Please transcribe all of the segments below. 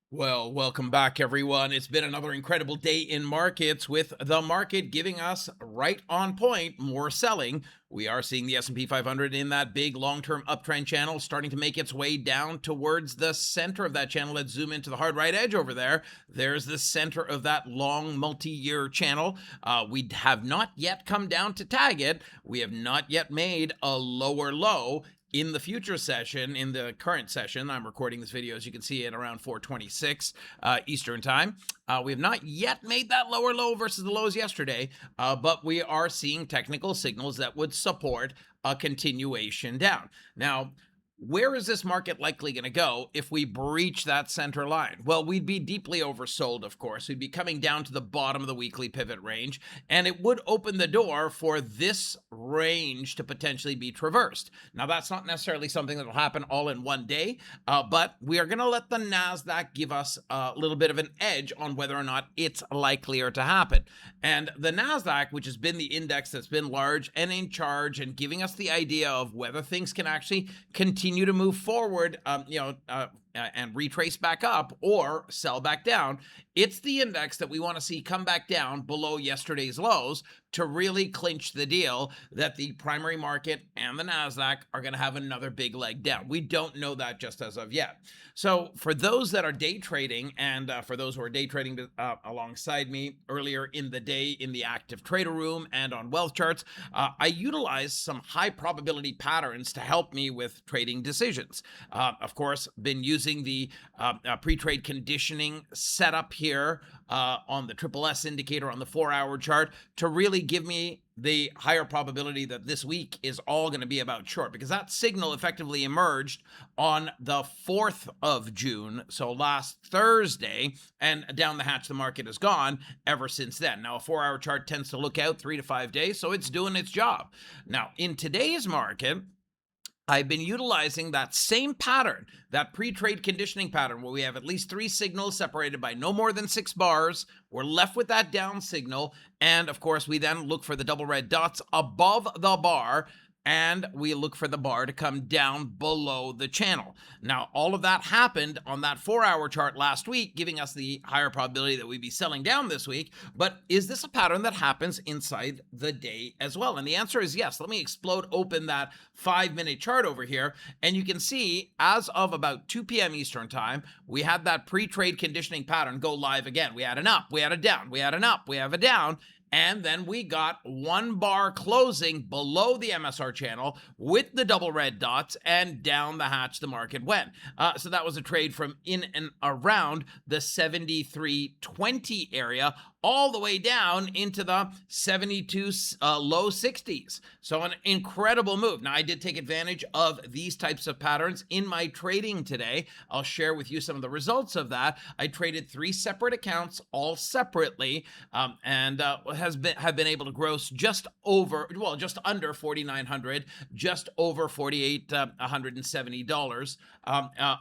Well, welcome back, everyone. It's been another incredible day in markets with the market giving us right on point more selling. We are seeing the S&P 500 in that big long-term uptrend channel starting to make its way down towards the center of that channel. Let's zoom into the hard right edge over there. There's the center of that long multi-year channel. We have not yet come down to tag it. We have not yet made a lower low. In the future session, in the current session, I'm recording this video, as you can see, at around 4:26 Eastern time. We have not yet made that lower low versus the lows yesterday, but we are seeing technical signals that would support a continuation down. Now, where is this market likely going to go if we breach that center line? Well, we'd be deeply oversold, of course. We'd be coming down to the bottom of the weekly pivot range, and it would open the door for this range to potentially be traversed. Now, that's not necessarily something that will happen all in one day, but we are going to let the NASDAQ give us a little bit of an edge on whether or not it's likelier to happen. And the NASDAQ, which has been the index that's been large and in charge and giving us the idea of whether things can actually continue to move forward, and retrace back up or sell back down. It's the index that we want to see come back down below yesterday's lows to really clinch the deal that the primary market and the NASDAQ are going to have another big leg down. We don't know that just as of yet. So for those that are day trading, and for those who are day trading alongside me earlier in the day in the active trader room and on WealthCharts, I utilize some high probability patterns to help me with trading decisions. Of course, been using the pre-trade conditioning setup here on the triple S indicator on the 4-hour chart to really give me the higher probability that this week is all going to be about short, because that signal effectively emerged on the 4th of June, so last Thursday, and down the hatch the market has gone ever since then. Now, a 4-hour chart tends to look out 3 to 5 days, so it's doing its job. Now, in today's market, I've been utilizing that same pattern, that pre-trade conditioning pattern, where we have at least 3 signals separated by no more than 6 bars. We're left with that down signal. And of course, we then look for the double red dots above the bar, and we look for the bar to come down below the channel. Now, all of that happened on that 4-hour chart last week, giving us the higher probability that we'd be selling down this week. But is this a pattern that happens inside the day as well? And the answer is yes. Let me explode open that 5-minute chart over here. And you can see as of about 2 p.m. Eastern time, we had that pre-trade conditioning pattern go live again. We had an up, we had a down, we had an up, we have a down. And then we got 1 bar closing below the MSR channel with the double red dots, and down the hatch the market went. So that was a trade from in and around the 73.20 area all the way down into the 72 low 60s. So an incredible move. Now, I did take advantage of these types of patterns in my trading today. I'll share with you some of the results of that. I traded 3 separate accounts, all separately, and have been able to gross just under 4,900, just over $4,870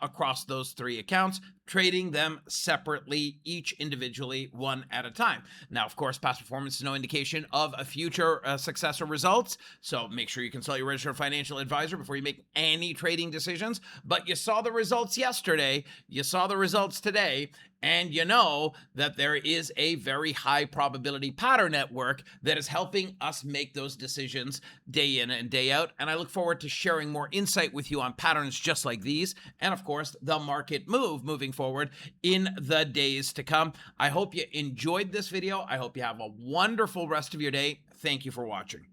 across those 3 accounts, trading them separately, each individually, one at a time. Now, of course, past performance is no indication of a future success or results, so make sure you consult your registered financial advisor before you make any trading decisions. But you saw the results yesterday, you saw the results today, and you know that there is a very high probability pattern at work that is helping us make those decisions day in and day out. And I look forward to sharing more insight with you on patterns just like these, and of course, the market moving forward in the days to come. I hope you enjoyed this video. I hope you have a wonderful rest of your day. Thank you for watching.